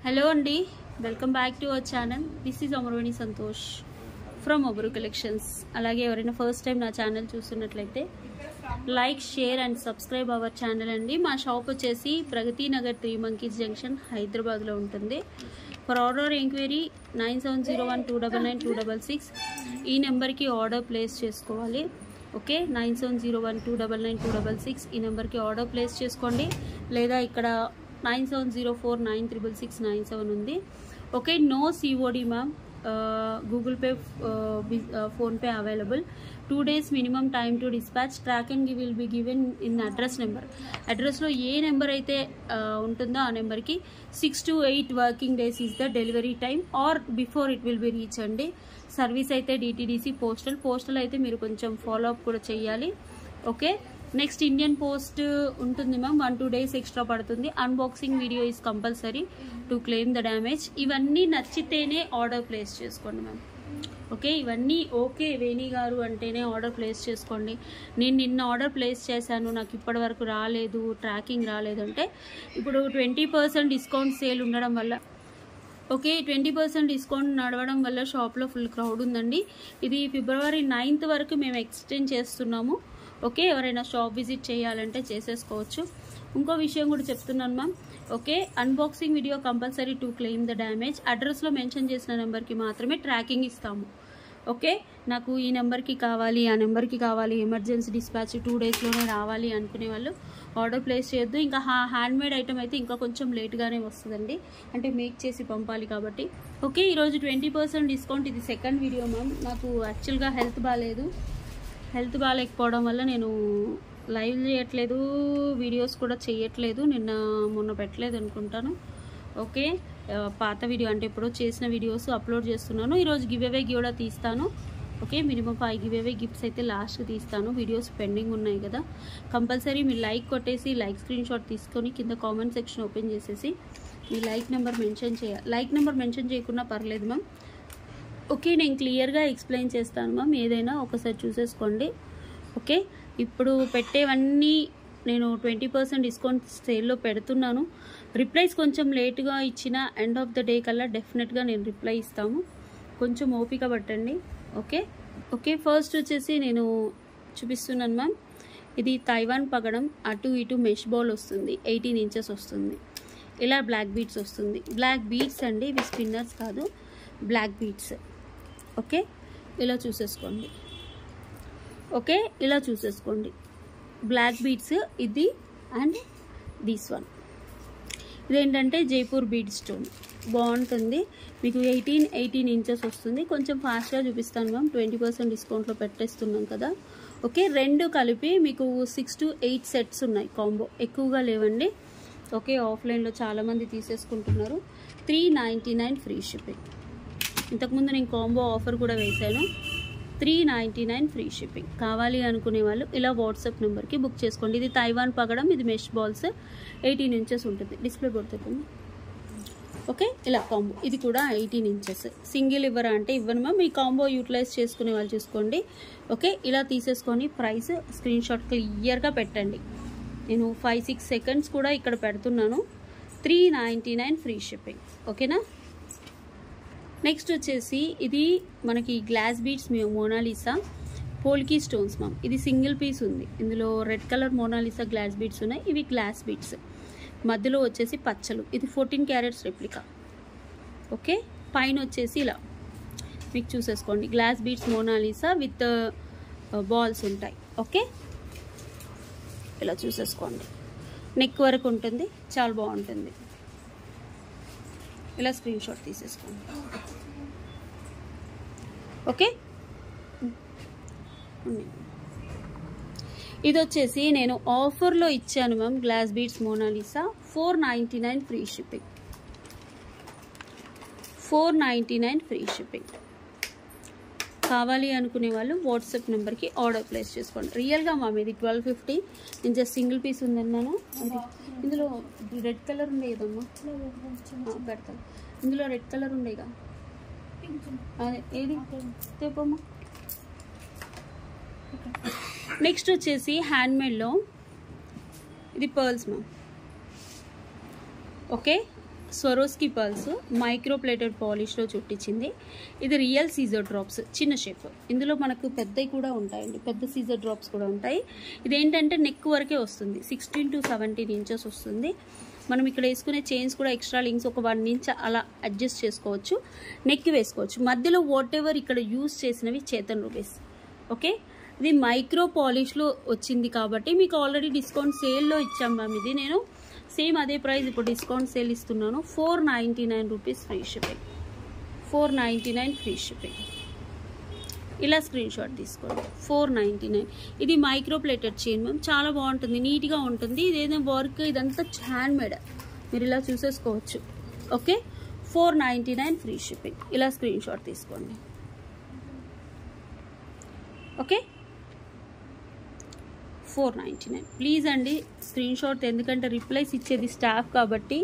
Hello అండి, welcome back to our channel. This is Amaraveni Santosh from Abru collections. అలాగే ఎవరైనా first time నా ఛానల్ చూస్తున్నట్లయితే like, share and subscribe our channel అండి. మా షాప్ వచ్చేసి ప్రగతి నగర్ 3 Monkeys జంక్షన్ హైదరాబాద్లో ఉంటుంది. ఫర్ ఆర్డర్ ఎంక్వైరీ 9701299266 ఈ నెంబర్కి ఆర్డర్ ప్లేస్ చేసుకోవాలి. ఓకే, 9701299266 ఈ నెంబర్కి ఆర్డర్ ప్లేస్ చేసుకోండి. లేదా ఇక్కడ 9704966697 ఉంది. Okay, no COD ma'am. Google pay, PhonePe available. 2 days minimum time to dispatch. Track and give will be given in address number. అడ్రస్లో ఏ నెంబర్ అయితే ఉంటుందో ఆ నెంబర్కి 6 to 8 working days is the delivery time are before it will be reach అండి. Service అయితే DTDC postal అయితే మీరు కొంచెం ఫాలో అప్ కూడా చేయాలి. ఓకే, నెక్స్ట్ ఇండియన్ పోస్ట్ ఉంటుంది మ్యామ్. 1-2 days ఎక్స్ట్రా పడుతుంది. Unboxing video is compulsory to claim the damage. ఇవన్నీ నచ్చితేనే ఆర్డర్ ప్లేస్ చేసుకోండి మ్యామ్. ఓకే, ఇవన్నీ ఓకే వేణి గారు అంటేనే ఆర్డర్ ప్లేస్ చేసుకోండి. నేను నిన్న ఆర్డర్ ప్లేస్ చేశాను, నాకు ఇప్పటి వరకు రాలేదు, ట్రాకింగ్ రాలేదు అంటే ఇప్పుడు 20% డిస్కౌంట్ సేల్ ఉండడం వల్ల, ఓకే 20% డిస్కౌంట్ నడవడం వల్ల షాప్లో ఫుల్ క్రౌడ్ ఉందండి. ఇది February 9th వరకు మేము ఎక్స్టెండ్ చేస్తున్నాము. ఓకే, ఎవరైనా షాప్ విజిట్ చేయాలంటే చేసేసుకోవచ్చు. ఇంకో విషయం కూడా చెప్తున్నాను ma'am. Okay, unboxing video compulsory to claim the damage. అడ్రస్లో మెన్షన్ చేసిన నెంబర్కి మాత్రమే ట్రాకింగ్ ఇస్తాము. ఓకే, నాకు ఈ నెంబర్కి కావాలి, ఆ నెంబర్కి కావాలి, ఎమర్జెన్సీ డిస్పాచ్ 2 daysలోనే రావాలి అనుకునే వాళ్ళు ఆర్డర్ ప్లేస్ చేయొద్దు. ఇంకా హ్యాండ్మేడ్ ఐటమ్ అయితే ఇంకా కొంచెం లేట్గానే వస్తుందండి, అంటే మేక్ చేసి పంపాలి కాబట్టి. ఓకే, ఈరోజు 20% డిస్కౌంట్. ఇది సెకండ్ వీడియో మ్యామ్. నాకు యాక్చువల్గా హెల్త్ బాగాలేకపోవడం వల్ల నేను లైవ్ చేయట్లేదు, వీడియోస్ కూడా చేయట్లేదు. నిన్న మొన్న పెట్టలేదు అనుకుంటాను. ఓకే, పాత వీడియో అంటే ఎప్పుడో చేసిన వీడియోస్ అప్లోడ్ చేస్తున్నాను. ఈరోజు గివ్ అవే కూడా తీస్తాను. Okay, minimum 5 give away gifts అయితే లాస్ట్కి తీస్తాను. వీడియోస్ పెండింగ్ ఉన్నాయి కదా, కంపల్సరీ మీరు లైక్ కొట్టేసి లైక్ స్క్రీన్ షాట్ తీసుకొని కింద కామెంట్ సెక్షన్ ఓపెన్ చేసేసి మీ లైక్ నెంబర్ మెన్షన్ చేయాలి. లైక్ నెంబర్ మెన్షన్ చేయకుండా పర్లేదు మ్యామ్. ఓకే, నేను క్లియర్గా ఎక్స్ప్లెయిన్ చేస్తాను మ్యామ్, ఏదైనా ఒకసారి చూసేసుకోండి. ఓకే, ఇప్పుడు పెట్టేవన్నీ నేను 20% డిస్కౌంట్ సేల్లో పెడుతున్నాను. రిప్లైస్ కొంచెం లేట్గా ఇచ్చిన ఎండ్ ఆఫ్ ద డే కల్లా డెఫినెట్గా నేను రిప్లై ఇస్తాము. కొంచెం ఓపిక పట్టండి. ఓకే ఓకే, ఫస్ట్ వచ్చేసి నేను చూపిస్తున్నాను మ్యామ్. ఇది తైవాన్ పగడం, అటు ఇటు మెష్ బాల్ వస్తుంది, 18 inches వస్తుంది. ఇలా బ్లాక్ బీడ్స్ వస్తుంది. బ్లాక్ బీడ్స్ అండి, ఇవి స్పిన్నర్స్ కాదు, బ్లాక్ బీడ్స్. ఓకే, ఇలా చూసేసుకోండి. ఓకే, ఇలా చూసేసుకోండి. బ్లాక్ బీడ్స్ ఇది అండ్ దిస్ వన్. ఇదేంటంటే జైపూర్ బీడ్ స్టోన్, బాగుంటుంది. మీకు 18 inches వస్తుంది. కొంచెం ఫాస్ట్గా చూపిస్తాను మ్యామ్, 20% డిస్కౌంట్లో పెట్టేస్తున్నాం కదా. ఓకే, రెండు కలిపి మీకు 6 to 8 sets ఉన్నాయి. కాంబో ఎక్కువగా లేవండి. ఓకే, ఆఫ్లైన్లో చాలామంది తీసేసుకుంటున్నారు. 399 ఫ్రీ షిప్పింగ్. ఇంతకుముందు నేను కాంబో ఆఫర్ కూడా వేశాను. 399 ఫ్రీ షిప్పింగ్. కావాలి అనుకునే వాళ్ళు ఇలా వాట్సాప్ నెంబర్కి బుక్ చేసుకోండి. ఇది తైవాన్ పగడం, ఇది మెష్ బాల్స్, 18 inches ఉంటుంది. డిస్ప్లే పడుతుంది. ఓకే, ఇలా కాంబో. ఇది కూడా 18 inches. సింగిల్ ఇవ్వరా అంటే ఇవ్వను మ్యామ్. ఈ కాంబో యూటిలైజ్ చేసుకునే వాళ్ళు చూసుకోండి. ఓకే, ఇలా తీసేసుకొని ప్రైస్ స్క్రీన్ షాట్ క్లియర్గా పెట్టండి. నేను 5-6 seconds కూడా ఇక్కడ పెడుతున్నాను. 399 ఫ్రీ షిప్పింగ్. ఓకేనా. నెక్స్ట్ వచ్చేసి ఇది మనకి glass beads Mona Lisa polki stones ma'am. ఇది సింగిల్ పీస్ ఉంది. ఇందులో red colour Mona Lisa glass beads ఉన్నాయి. ఇవి గ్లాస్ బీడ్స్, మధ్యలో వచ్చేసి పచ్చలు. ఇది 14 carats రెప్లికా. ఓకే, పైన వచ్చేసి ఇలా మీకు చూసేసుకోండి, glass beads Mona Lisa with balls ఉంటాయి. ఓకే, ఇలా చూసేసుకోండి. నెక్ వరకు ఉంటుంది, చాలా బాగుంటుంది. ఇలా స్క్రీన్ షాట్ తీసేసుకోండి. ఓకే, ఇది వచ్చేసి నేను ఆఫర్లో ఇచ్చాను ma'am. Glass beads Mona Lisa 499 free shipping. 499 free shipping. కావాలి అనుకునే వాళ్ళు వాట్సాప్ నెంబర్కి ఆర్డర్ ప్లేస్ చేసుకోండి. రియల్గా మ్యామ్ ఇది 1250. నేను జస్ట్ సింగిల్ పీస్ ఉందన్నాను. అది ఇందులో రెడ్ కలర్ ఉండే కదమ్మా, పెడతాను. ఇందులో రెడ్ కలర్ ఉండేగా, అదే ఏది తెప్పమ్మా. నెక్స్ట్ వచ్చేసి హ్యాండ్మేడ్లో ఇది pearls ma'am. Okay, Swarovski pearls micro plated పాలిష్లో చుట్టించింది. ఇది రియల్ సీజర్ డ్రాప్స్, చిన్న షేప్. ఇందులో మనకు పెద్దవి కూడా ఉంటాయండి, పెద్ద సీజర్ డ్రాప్స్ కూడా ఉంటాయి. ఇదేంటంటే నెక్ వరకే వస్తుంది, 16 to 17 ఇంచెస్ వస్తుంది. మనం ఇక్కడ వేసుకునే చైన్స్ కూడా ఎక్స్ట్రా లింక్స్ ఒక 1 ఇంచ్ అలా అడ్జస్ట్ చేసుకోవచ్చు, నెక్ వేసుకోవచ్చు. మధ్యలో వాట్ ఎవర్ ఇక్కడ యూజ్ చేసినవి చేతన్ రూబీస్. ఓకే, ఇది మైక్రో పాలిష్లో వచ్చింది కాబట్టి మీకు ఆల్రెడీ డిస్కౌంట్ సేల్లో ఇచ్చాం మ్యామ్. ఇది నేను సేమ్ అదే ప్రైస్ ఇప్పుడు డిస్కౌంట్ సేల్ ఇస్తున్నాను. 499 rupees free shipping, 499 free shipping. ఇలా స్క్రీన్ షాట్ తీసుకోండి. 499. ఇది మైక్రో ప్లేటెడ్ చైన్ మ్యామ్, చాలా బాగుంటుంది, నీట్గా ఉంటుంది. ఇదేదో వర్క్ ఇదంతా హ్యాండ్ మేడ్, మీరు ఇలా చూసేసుకోవచ్చు. Okay, 499 free shipping. ఇలా స్క్రీన్ షాట్ తీసుకోండి. ఓకే, 499. ప్లీజ్ అండి స్క్రీన్ షాట్, ఎందుకంటే రిప్లైస్ ఇచ్చేది స్టాఫ్ కాబట్టి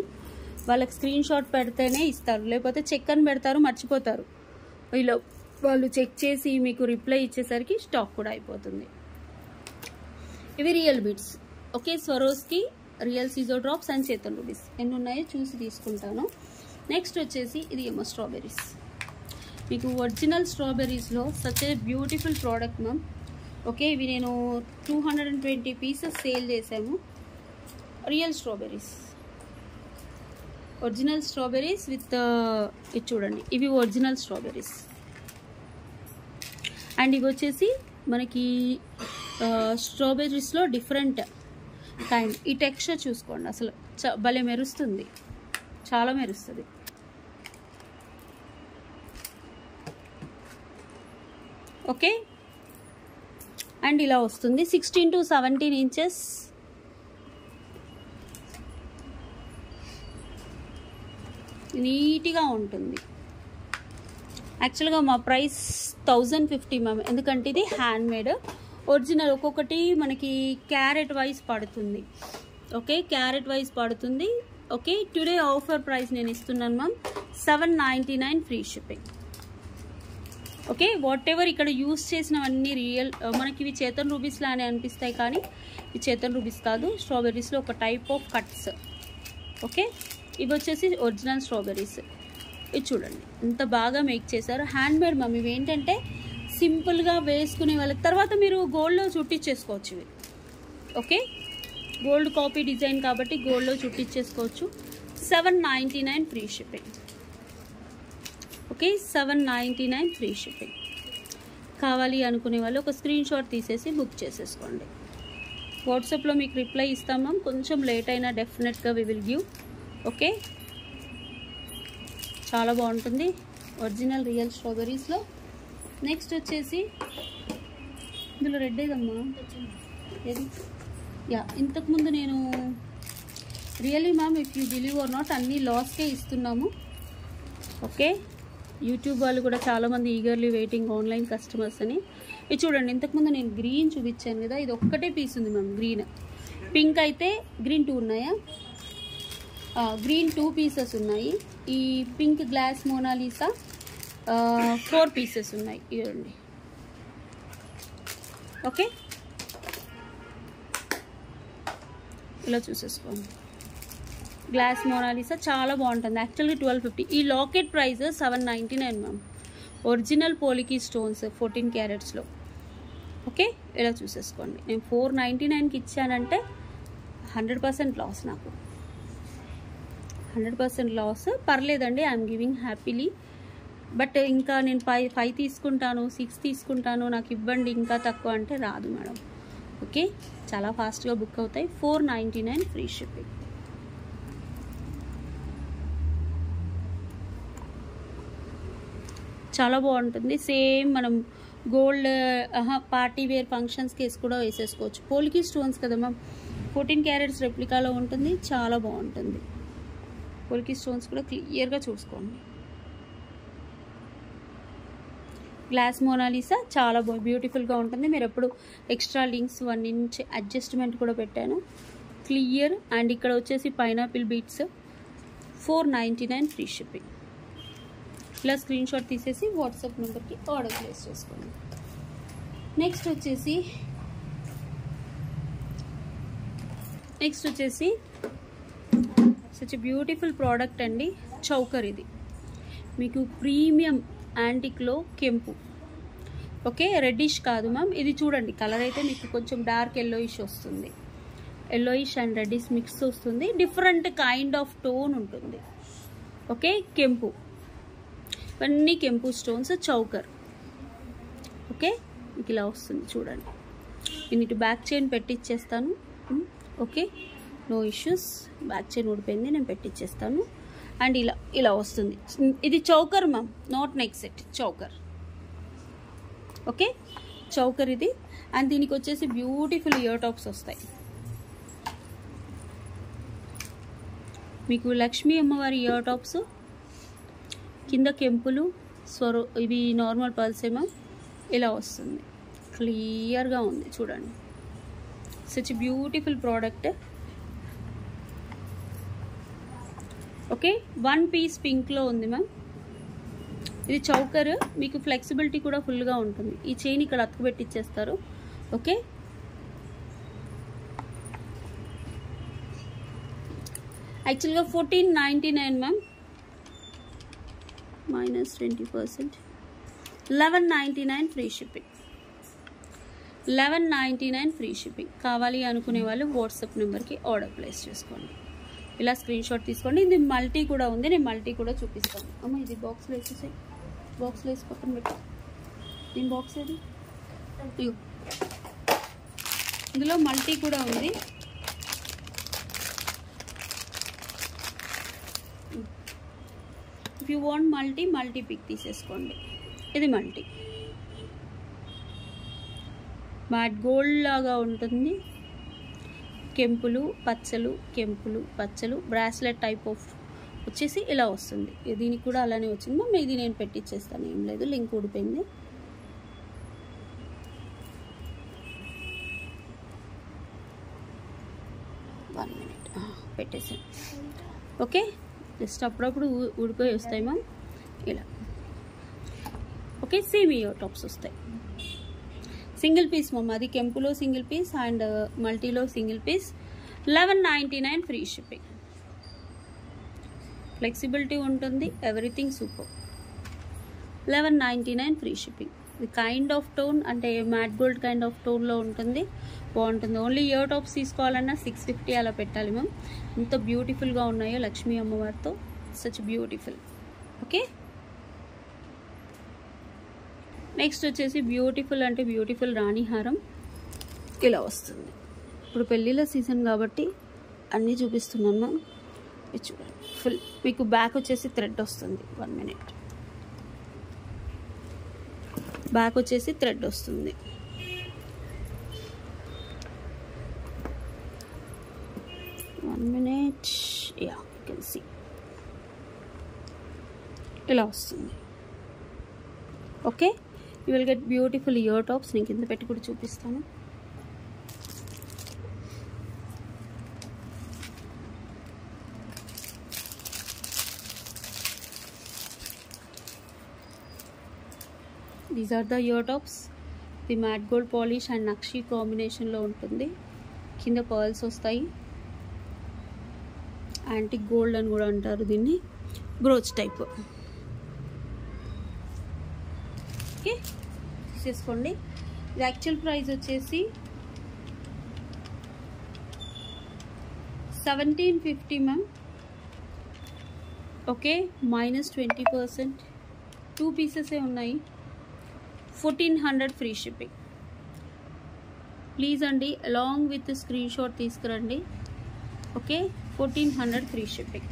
వాళ్ళకి స్క్రీన్ షాట్ పెడితేనే ఇస్తారు, లేకపోతే చెక్ అని పెడతారు మర్చిపోతారు. ఇలా వాళ్ళు చెక్ చేసి మీకు రిప్లై ఇచ్చేసరికి స్టాక్ కూడా అయిపోతుంది. ఇవి real beads. Okay, Swarovski real seizer drops and Chetan rubies ఎన్ని ఉన్నాయో చూసి తీసుకుంటాను. నెక్స్ట్ వచ్చేసి ఇది ఏమో స్ట్రాబెర్రీస్. మీకు ఒరిజినల్ స్ట్రాబెర్రీస్లో such a beautiful product ma'am. Okay, ఇవి నేను 220 పీసెస్ సేల్ చేసాము. Real strawberries, original strawberries with ఇది చూడండి, ఇవి ఒరిజినల్ స్ట్రాబెర్రీస్. అండ్ ఇవి వచ్చేసి మనకి స్ట్రాబెర్రీస్లో డిఫరెంట్ కైండ్. ఈ టెక్స్చర్ చూసుకోండి, అసలు భలే మెరుస్తుంది, చాలా మెరుస్తుంది. ఓకే, అండ్ ఇలా వస్తుంది 16 to 17 ఇంచెస్. నీట్గా ఉంటుంది. యాక్చువల్గా మా ప్రైస్ 1050 మ్యామ్, ఎందుకంటే ఇది హ్యాండ్ మేడ్ ఒరిజినల్. ఒక్కొక్కటి మనకి క్యారెట్ వైజ్ పడుతుంది. ఓకే, క్యారెట్ వైజ్ పడుతుంది. ఓకే, టుడే ఆఫర్ ప్రైస్ నేను ఇస్తున్నాను ma'am, 799 free shipping. Okay, what ever ఇక్కడ యూస్ చేసినవన్నీ రియల్. మనకి ఇవి చేతన్ రూబీస్ లానే అనిపిస్తాయి, కానీ ఇవి చేతన్ రూబీస్ కాదు, స్ట్రాబెర్రీస్లో ఒక టైప్ ఆఫ్ కట్స్. ఓకే, ఇవి వచ్చేసి ఒరిజినల్ స్ట్రాబెర్రీస్. ఇది చూడండి ఎంత బాగా మేక్ చేశారు, హ్యాండ్ మేడ్ మ్యామ్. ఇవి ఏంటంటే సింపుల్గా వేసుకునే వాళ్ళకి, తర్వాత మీరు గోల్డ్లో చుట్టించేసుకోవచ్చు ఇవి. ఓకే, గోల్డ్ కాపీ డిజైన్ కాబట్టి గోల్డ్లో చుట్టించేసుకోవచ్చు. 799 free shipping. Okay, 799 free shipping. కావాలి అనుకునే వాళ్ళు ఒక స్క్రీన్ షాట్ తీసేసి బుక్ చేసేసుకోండి. వాట్సాప్లో మీకు రిప్లై ఇస్తాం మ్యామ్, కొంచెం లేట్ అయినా డెఫినెట్గా వి విల్ గివ్. ఓకే, చాలా బాగుంటుంది ఒరిజినల్ రియల్ స్ట్రాబెర్రీస్లో. నెక్స్ట్ వచ్చేసి ఇందులో రెడ్ ఏదమ్మా, ఏది? యా, ఇంతకుముందు నేను really ma'am, if you believe are not, అన్నీ లాస్కే ఇస్తున్నాము. ఓకే, యూట్యూబ్ వాళ్ళు కూడా చాలామంది ఈగర్లీ వెయిటింగ్ ఆన్లైన్ కస్టమర్స్ అని. ఇది చూడండి, ఇంతకుముందు నేను గ్రీన్ చూపించాను కదా, ఇది ఒక్కటే పీస్ ఉంది మ్యామ్ గ్రీన్. పింక్ అయితే గ్రీన్ 2 ఉన్నాయా? గ్రీన్ 2 పీసెస్ ఉన్నాయి. ఈ పింక్ గ్లాస్ మోనాలిసా 4 పీసెస్ ఉన్నాయి. ఇవ్వండి. ఓకే, ఇలా చూసేసుకోండి. గ్లాస్ మోనాలిసా చాలా బాగుంటుంది. యాక్చువల్గా 1250. ఈ locket price 799 ma'am. Original polki stones 14 క్యారెట్స్లో. ఓకే, ఇలా చూసేసుకోండి. నేను 499కి ఇచ్చానంటే 100% లాస్, నాకు 100% లాస్. పర్లేదండి, ఐఎమ్ గివింగ్ హ్యాపీలీ. బట్ ఇంకా నేను 5 తీసుకుంటాను, 6 తీసుకుంటాను, నాకు ఇవ్వండి ఇంకా తక్కువ అంటే రాదు మేడం. ఓకే, చాలా ఫాస్ట్గా బుక్ అవుతాయి. 499 ఫ్రీ షిప్పింగ్. చాలా బాగుంటుంది. సేమ్ మనం gold party wear functions case కూడా వేసేసుకోవచ్చు. పోలికీ స్టోన్స్ కదా మ్యామ్, 14 క్యారెట్స్ రెప్లికాలో ఉంటుంది, చాలా బాగుంటుంది. పోలికీ స్టోన్స్ కూడా క్లియర్గా చూసుకోండి. గ్లాస్ మోనాలిసా చాలా బ్యూటిఫుల్గా ఉంటుంది. మీరు ఎప్పుడు ఎక్స్ట్రా లింక్స్ 1 ఇంచ్ అడ్జస్ట్మెంట్ కూడా పెట్టాను, క్లియర్. అండ్ ఇక్కడ వచ్చేసి పైనాపిల్ బీట్స్ 499 ఫ్రీ షిప్పింగ్. ఇలా స్క్రీన్ షాట్ తీసేసి వాట్సాప్ నెంబర్కి ఆర్డర్ ప్లేస్ చేసుకోండి. నెక్స్ట్ వచ్చేసి సచ్ బ్యూటిఫుల్ ప్రోడక్ట్ అండి. చౌకర్ ఇది మీకు ప్రీమియం యాంటిక్లో కెంపు. ఓకే, రెడ్డిష్ కాదు మ్యామ్. ఇది చూడండి కలర్ అయితే మీకు కొంచెం డార్క్ ఎల్లోయిష్ వస్తుంది. ఎల్లోయిష్ అండ్ రెడ్డిష్ మిక్స్ వస్తుంది. డిఫరెంట్ కైండ్ ఆఫ్ టోన్ ఉంటుంది. ఓకే, కెంపు, ఇవన్నీ కెంపు స్టోన్స్, చౌకర్. ఓకే, మీకు ఇలా వస్తుంది చూడండి. నేను ఇటు బ్యాక్ చైన్ పెట్టిచ్చేస్తాను. Okay, no issues. Back chain ఊడిపోయింది, నేను పెట్టిచ్చేస్తాను. అండ్ ఇలా వస్తుంది. ఇది choker ma'am, not neck set, choker. Okay, choker ఇది. అండ్ దీనికి వచ్చేసి బ్యూటిఫుల్ ఇయర్ టాప్స్ వస్తాయి. మీకు లక్ష్మీ అమ్మవారి ఇయర్ టాప్స్, కింద కెంపులు, ఇవి నార్మల్ పర్ల్స్ ఏమో. ఇలా వస్తుంది, క్లియర్గా ఉంది చూడండి. Such beautiful product. Okay, 1 piece పింక్లో ఉంది మ్యామ్. ఇది చౌకర్, మీకు ఫ్లెక్సిబిలిటీ కూడా ఫుల్గా ఉంటుంది. ఈ చైన్ ఇక్కడ అతుకుబెట్టిచ్చేస్తారు. ఓకే, యాక్చువల్గా 1499 ma'am, -20%, 1199 free shipping. 1199 free shipping. కావాలి అనుకునే వాళ్ళు వాట్సాప్ నెంబర్కి ఆర్డర్ ప్లేస్ చేసుకోండి. ఇలా స్క్రీన్ షాట్ తీసుకోండి. ఇది మల్టీ కూడా ఉంది, నేను మల్టీ కూడా చూపిస్తాను. అమ్మ ఇది బాక్స్లో వేసేసాయి, బాక్స్లో వేసి పక్కన పెట్టు. దీని బాక్స్ ఏది? ఇందులో మల్టీ కూడా ఉంది. If you want multi pick తీసేసుకోండి. ఇది మల్టీ మ్యాట్ గోల్డ్ లాగా ఉంటుంది. కెంపులు పచ్చలు, కెంపులు పచ్చలు, బ్రాస్లెట్ టైప్ ఆఫ్ వచ్చేసి ఇలా వస్తుంది. దీనికి కూడా అలానే వచ్చింది మ్యామ్. ఇది నేను పెట్టిచ్చేస్తాను, ఏం లేదు, లింక్ ఊడిపోయింది. వన్ మినిట్ పెట్టేసాను. ఓకే, జస్ట్ అప్పుడప్పుడు ఊడిపోయి వస్తాయి మ్యామ్ ఇలా. ఓకే, సేమ్ ఇయర్ టాప్స్ వస్తాయి. సింగిల్ పీస్ మ్యామ్, అది కెంపులో సింగిల్ పీస్ అండ్ మల్టీలో single piece. 1199 free shipping. Flexibility ఉంటుంది, ఎవ్రీథింగ్ సూపర్. 1199 free shipping. ఇది కైండ్ ఆఫ్ టోన్ అంటే మ్యాట్ గోల్డ్ కైండ్ ఆఫ్ టోన్లో ఉంటుంది, బాగుంటుంది. ఓన్లీ ఇయర్ టాప్స్ తీసుకోవాలన్నా 650 అలా పెట్టాలి మ్యామ్. ఎంత బ్యూటిఫుల్గా ఉన్నాయో లక్ష్మీ అమ్మవారితో, సచ్ బ్యూటిఫుల్. ఓకే, నెక్స్ట్ వచ్చేసి బ్యూటిఫుల్ అంటే బ్యూటిఫుల్ రాణిహారం. ఇలా వస్తుంది. ఇప్పుడు పెళ్ళిళ్ళ సీజన్ కాబట్టి అన్నీ చూపిస్తున్నాను మ్యామ్. ఇది చూడండి, ఫుల్ మీకు బ్యాక్ వచ్చేసి థ్రెడ్ వస్తుంది. 1 మినిట్. బ్యాక్ వచ్చేసి థ్రెడ్ వస్తుంది. One minute. Yeah, you can see ఇలా వస్తుంది. Okay, you will get beautiful ear tops. నేను కింద పెట్టి కూడా చూపిస్తాను. These are the ear tops. The matte gold polish and nakshi కాంబినేషన్లో ఉంటుంది. కింద పర్ల్స్ వస్తాయి. యాంటిక్ గోల్డ్ అని కూడా అంటారు దీన్ని, బ్రోచ్ టైప్. ఓకే, తీసేసుకోండి. ఇది యాక్చువల్ ప్రైస్ వచ్చేసి 1750 మ్యామ్. ఓకే, -20%, 2 పీసెసే ఉన్నాయి. 1400 ఫ్రీ షిప్పింగ్. ప్లీజ్ అండి అలాంగ్ విత్ స్క్రీన్ షాట్ తీసుకురండి. Okay, 1400 free shipping.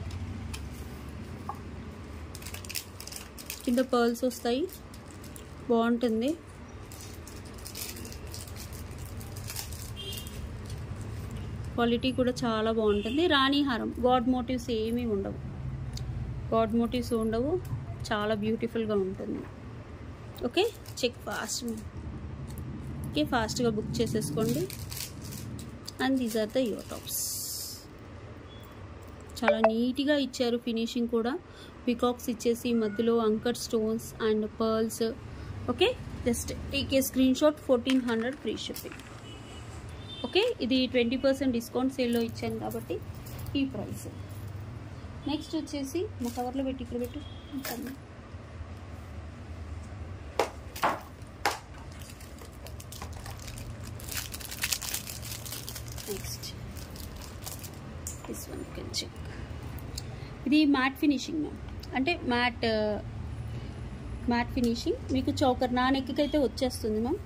కింద పర్ల్స్ వస్తాయి, బాగుంటుంది. క్వాలిటీ కూడా చాలా బాగుంటుంది. రాణిహారం, గాడ్ మోటివ్స్ ఏమీ ఉండవు, గాడ్ మోటివ్స్ ఉండవు, చాలా బ్యూటిఫుల్గా ఉంటుంది. Okay, check fast. ఓకే, ఫాస్ట్గా బుక్ చేసేసుకోండి. And these are the ear tops. చాలా నీట్గా ఇచ్చారు, ఫినిషింగ్ కూడా. పికాక్స్ ఇచ్చేసి మధ్యలో అంకర్ stones and pearls. Okay, just take a screenshot. 1400 free shipping. Okay, ఇది 20% డిస్కౌంట్ సేల్లో ఇచ్చాను కాబట్టి ఈ ప్రైస్. నెక్స్ట్ వచ్చేసి మా కవర్లో పెట్టి ఇక్కడ పెట్టు. Next this one you can check. ఇది మ్యాట్ ఫినిషింగ్ మ్యామ్, అంటే మ్యాట్ ఫినిషింగ్. మీకు చౌకర్ నా నెక్కి అయితే వచ్చేస్తుంది మ్యామ్.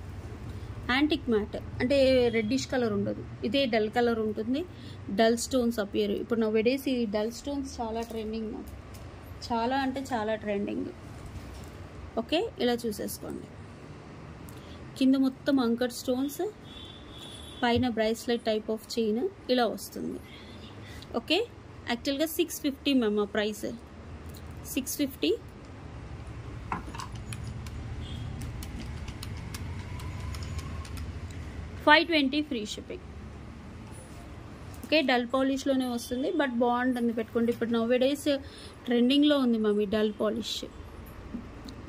యాంటిక్ మ్యాట్ అంటే రెడ్డిష్ కలర్ ఉండదు, ఇదే డల్ కలర్ ఉంటుంది. Dull stones appear. ఇప్పుడు నా వెడేసి డల్ స్టోన్స్ చాలా ట్రెండింగ్ మ్యామ్, చాలా అంటే చాలా ట్రెండింగ్. ఓకే, ఇలా చూసేసుకోండి. కింద మొత్తం అంకర్ స్టోన్స్, పైన బ్రేస్లెట్ టైప్ ఆఫ్ చైన్ ఇలా వస్తుంది. ఓకే, యాక్చువల్గా 650 మ్యామ్ ఆ price. 650. $520 free shipping. Okay, dull పాలిష్లోనే వస్తుంది, బట్ బాగుంటుంది పెట్టుకోండి. ఇప్పుడు నౌవేడేస్ ట్రెండింగ్లో ఉంది మ్యామ్ ఈ డల్ పాలిష్.